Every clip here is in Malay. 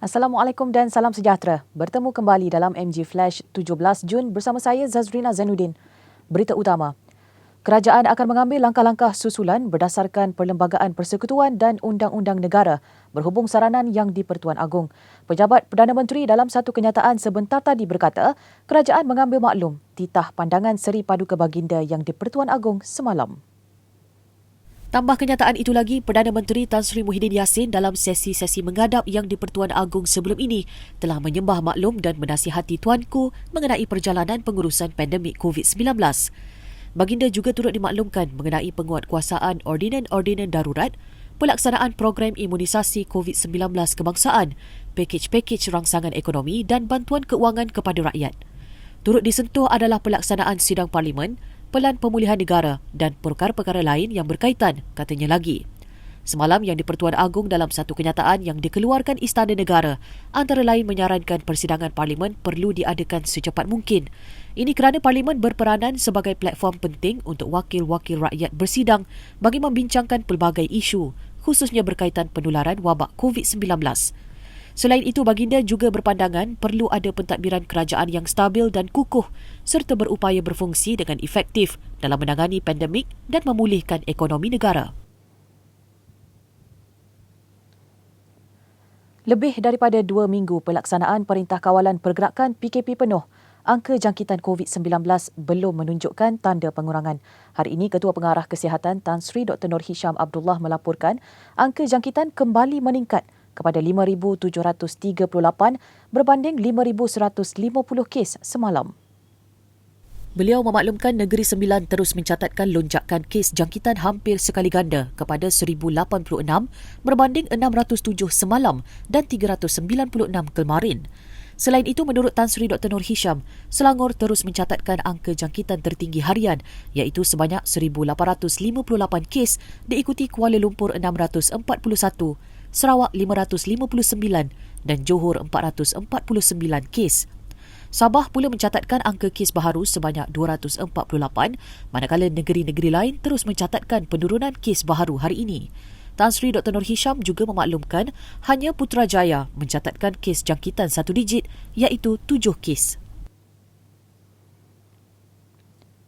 Assalamualaikum dan salam sejahtera. Bertemu kembali dalam MG Flash 17 Jun bersama saya Zazrina Zainuddin. Berita utama. Kerajaan akan mengambil langkah-langkah susulan berdasarkan Perlembagaan Persekutuan dan Undang-Undang Negara berhubung saranan yang di-Pertuan Agong. Pejabat Perdana Menteri dalam satu kenyataan sebentar tadi berkata, kerajaan mengambil maklum titah pandangan Seri Paduka Baginda yang di-Pertuan Agong semalam. Tambah kenyataan itu lagi, Perdana Menteri Tan Sri Muhyiddin Yassin dalam sesi-sesi menghadap yang di-Pertuan Agong sebelum ini telah menyembah maklum dan menasihati Tuanku mengenai perjalanan pengurusan pandemik COVID-19. Baginda juga turut dimaklumkan mengenai penguatkuasaan ordinan-ordinan darurat, pelaksanaan program imunisasi COVID-19 kebangsaan, pakej-pakej rangsangan ekonomi dan bantuan keuangan kepada rakyat. Turut disentuh adalah pelaksanaan sidang parlimen, Pelan Pemulihan Negara dan perkara-perkara lain yang berkaitan, katanya lagi. Semalam yang di-Pertuan Agong dalam satu kenyataan yang dikeluarkan Istana Negara, antara lain menyarankan persidangan parlimen perlu diadakan secepat mungkin. Ini kerana parlimen berperanan sebagai platform penting untuk wakil-wakil rakyat bersidang bagi membincangkan pelbagai isu, khususnya berkaitan penularan wabak COVID-19. Selain itu, Baginda juga berpandangan perlu ada pentadbiran kerajaan yang stabil dan kukuh serta berupaya berfungsi dengan efektif dalam menangani pandemik dan memulihkan ekonomi negara. Lebih daripada 2 minggu pelaksanaan Perintah Kawalan Pergerakan PKP penuh, angka jangkitan COVID-19 belum menunjukkan tanda pengurangan. Hari ini, Ketua Pengarah Kesihatan Tan Sri Dr. Noor Hisham Abdullah melaporkan angka jangkitan kembali meningkat kepada 5,738 berbanding 5,150 kes semalam. Beliau memaklumkan Negeri Sembilan terus mencatatkan lonjakan kes jangkitan hampir sekali ganda kepada 1,086 berbanding 607 semalam dan 396 kemarin. Selain itu, menurut Tan Sri Dr. Noor Hisham, Selangor terus mencatatkan angka jangkitan tertinggi harian iaitu sebanyak 1,858 kes diikuti Kuala Lumpur 641, Sarawak 559 dan Johor 449 kes. Sabah pula mencatatkan angka kes baharu sebanyak 248, manakala negeri-negeri lain terus mencatatkan penurunan kes baharu hari ini. Tan Sri Dr. Noor Hisham juga memaklumkan hanya Putrajaya mencatatkan kes jangkitan satu digit iaitu 7 kes.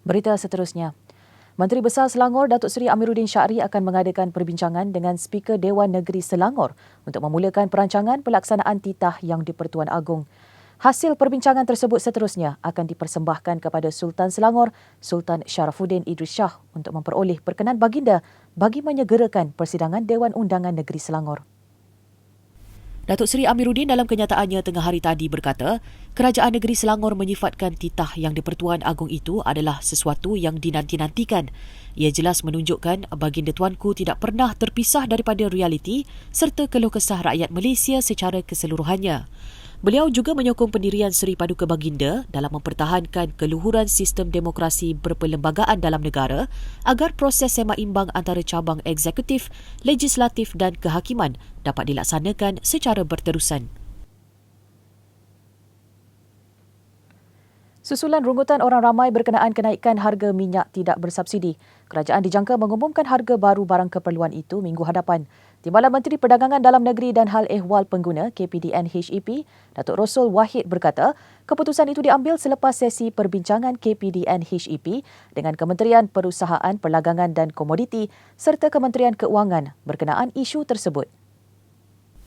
Berita seterusnya. Menteri Besar Selangor Datuk Seri Amiruddin Syahri akan mengadakan perbincangan dengan Speaker Dewan Negeri Selangor untuk memulakan perancangan pelaksanaan titah yang di-Pertuan Agong. Hasil perbincangan tersebut seterusnya akan dipersembahkan kepada Sultan Selangor, Sultan Sharafuddin Idris Shah untuk memperoleh perkenan baginda bagi menyegerakan persidangan Dewan Undangan Negeri Selangor. Datuk Seri Amiruddin dalam kenyataannya tengah hari tadi berkata, Kerajaan Negeri Selangor menyifatkan titah yang di-Pertuan Agong itu adalah sesuatu yang dinanti-nantikan. Ia jelas menunjukkan baginda Tuanku tidak pernah terpisah daripada realiti serta keluh kesah rakyat Malaysia secara keseluruhannya. Beliau juga menyokong pendirian Seri Paduka Baginda dalam mempertahankan keluhuran sistem demokrasi berperlembagaan dalam negara agar proses sembaimbang antara cabang eksekutif, legislatif dan kehakiman dapat dilaksanakan secara berterusan. Susulan rungutan orang ramai berkenaan kenaikan harga minyak tidak bersubsidi, kerajaan dijangka mengumumkan harga baru barang keperluan itu minggu hadapan. Timbalan Menteri Perdagangan Dalam Negeri dan Hal Ehwal Pengguna KPDN HEP, Datuk Rosul Wahid berkata, keputusan itu diambil selepas sesi perbincangan KPDN HEP dengan Kementerian Perusahaan Perdagangan dan Komoditi serta Kementerian Keuangan berkenaan isu tersebut.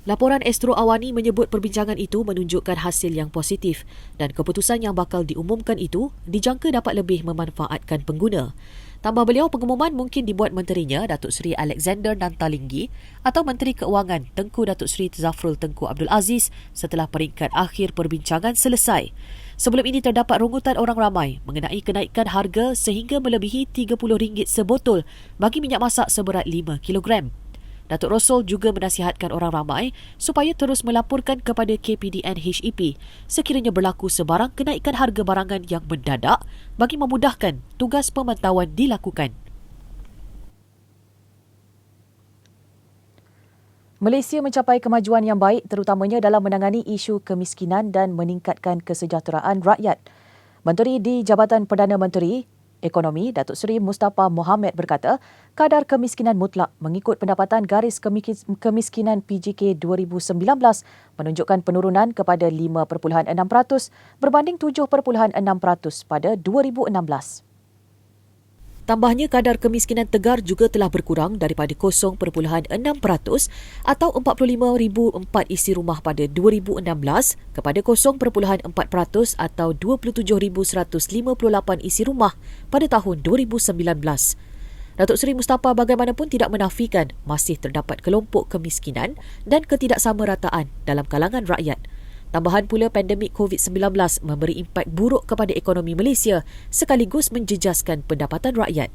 Laporan Astro Awani menyebut perbincangan itu menunjukkan hasil yang positif dan keputusan yang bakal diumumkan itu dijangka dapat lebih memanfaatkan pengguna. Tambah beliau, pengumuman mungkin dibuat menterinya Datuk Seri Alexander Nantalinggi atau Menteri Keuangan Tengku Datuk Seri Zafrul Tengku Abdul Aziz setelah peringkat akhir perbincangan selesai. Sebelum ini terdapat rungutan orang ramai mengenai kenaikan harga sehingga melebihi RM30 sebotol bagi minyak masak seberat 5 kilogram. Datuk Rosul juga menasihatkan orang ramai supaya terus melaporkan kepada KPDN HEP sekiranya berlaku sebarang kenaikan harga barangan yang mendadak bagi memudahkan tugas pemantauan dilakukan. Malaysia mencapai kemajuan yang baik terutamanya dalam menangani isu kemiskinan dan meningkatkan kesejahteraan rakyat. Menteri di Jabatan Perdana Menteri Ekonomi Datuk Seri Mustafa Mohamed berkata, kadar kemiskinan mutlak mengikut pendapatan garis kemiskinan PJK 2019 menunjukkan penurunan kepada 5.6% berbanding 7.6% pada 2016. Tambahnya, kadar kemiskinan tegar juga telah berkurang daripada 0.6% atau 45,004 isi rumah pada 2016 kepada 0.4% atau 27,158 isi rumah pada tahun 2019. Datuk Seri Mustafa bagaimanapun tidak menafikan masih terdapat kelompok kemiskinan dan ketidaksamarataan dalam kalangan rakyat. Tambahan pula, pandemik COVID-19 memberi impak buruk kepada ekonomi Malaysia sekaligus menjejaskan pendapatan rakyat.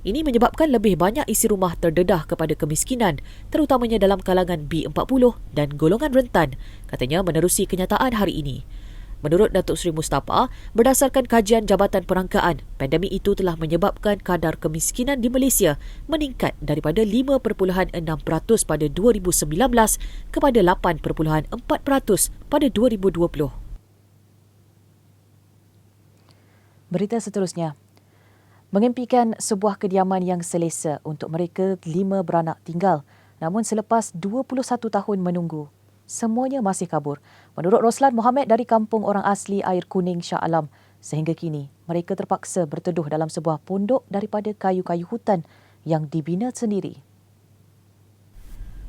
Ini menyebabkan lebih banyak isi rumah terdedah kepada kemiskinan, terutamanya dalam kalangan B40 dan golongan rentan, katanya menerusi kenyataan hari ini. Menurut Datuk Seri Mustafa, berdasarkan kajian Jabatan Perangkaan, pandemik itu telah menyebabkan kadar kemiskinan di Malaysia meningkat daripada 5.6% pada 2019 kepada 8.4% pada 2020. Berita seterusnya. Mengimpikan sebuah kediaman yang selesa untuk mereka 5 beranak tinggal, namun selepas 21 tahun menunggu, semuanya masih kabur. Menurut Roslan Mohamed dari kampung orang asli Air Kuning Shah Alam, sehingga kini mereka terpaksa berteduh dalam sebuah pondok daripada kayu-kayu hutan yang dibina sendiri.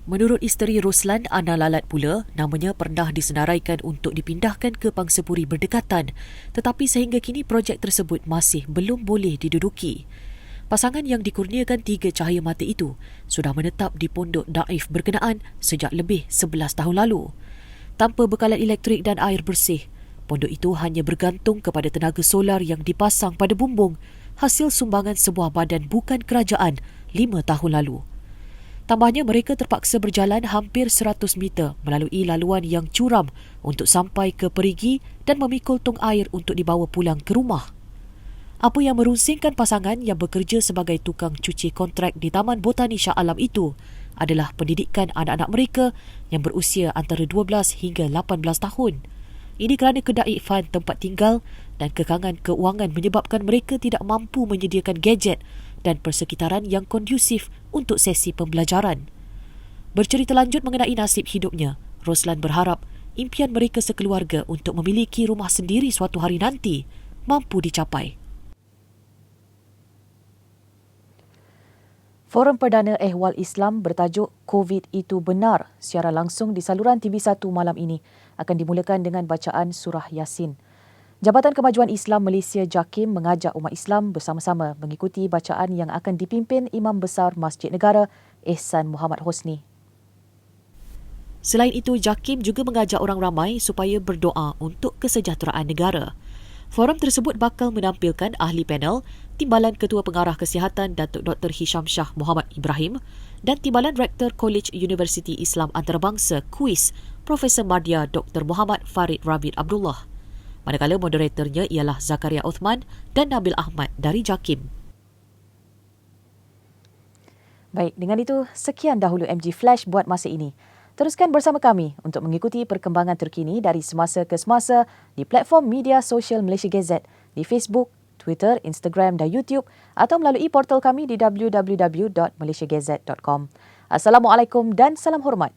Menurut isteri Roslan, Ana Lalat pula, namanya pernah disenaraikan untuk dipindahkan ke Pangsapuri berdekatan, tetapi sehingga kini projek tersebut masih belum boleh diduduki. Pasangan yang dikurniakan 3 cahaya mata itu sudah menetap di pondok Daif berkenaan sejak lebih 11 tahun lalu. Tanpa bekalan elektrik dan air bersih, pondok itu hanya bergantung kepada tenaga solar yang dipasang pada bumbung, hasil sumbangan sebuah badan bukan kerajaan 5 tahun lalu. Tambahnya, mereka terpaksa berjalan hampir 100 meter melalui laluan yang curam untuk sampai ke perigi dan memikul tong air untuk dibawa pulang ke rumah. Apa yang merunsingkan pasangan yang bekerja sebagai tukang cuci kontrak di Taman Botani Shah Alam itu adalah pendidikan anak-anak mereka yang berusia antara 12 hingga 18 tahun. Ini kerana kedaifan tempat tinggal dan kekangan keuangan menyebabkan mereka tidak mampu menyediakan gadget dan persekitaran yang kondusif untuk sesi pembelajaran. Bercerita lanjut mengenai nasib hidupnya, Roslan berharap impian mereka sekeluarga untuk memiliki rumah sendiri suatu hari nanti mampu dicapai. Forum Perdana Ehwal Islam bertajuk COVID itu benar secara langsung di saluran TV1 malam ini akan dimulakan dengan bacaan surah Yasin. Jabatan Kemajuan Islam Malaysia JAKIM mengajak umat Islam bersama-sama mengikuti bacaan yang akan dipimpin Imam Besar Masjid Negara Ehsan Muhammad Hosni. Selain itu, JAKIM juga mengajak orang ramai supaya berdoa untuk kesejahteraan negara. Forum tersebut bakal menampilkan ahli panel, Timbalan Ketua Pengarah Kesihatan Datuk Dr. Hisham Shah Muhammad Ibrahim dan Timbalan Rektor College Universiti Islam Antarabangsa KUIS Profesor Madya Dr. Muhammad Farid Rabid Abdullah. Manakala moderatornya ialah Zakaria Uthman dan Nabil Ahmad dari JAKIM. Baik, dengan itu sekian dahulu MG Flash buat masa ini. Teruskan bersama kami untuk mengikuti perkembangan terkini dari semasa ke semasa di platform media sosial Malaysia Gazette, di Facebook, Twitter, Instagram dan YouTube atau melalui portal kami di www.malaysiagazette.com. Assalamualaikum dan salam hormat.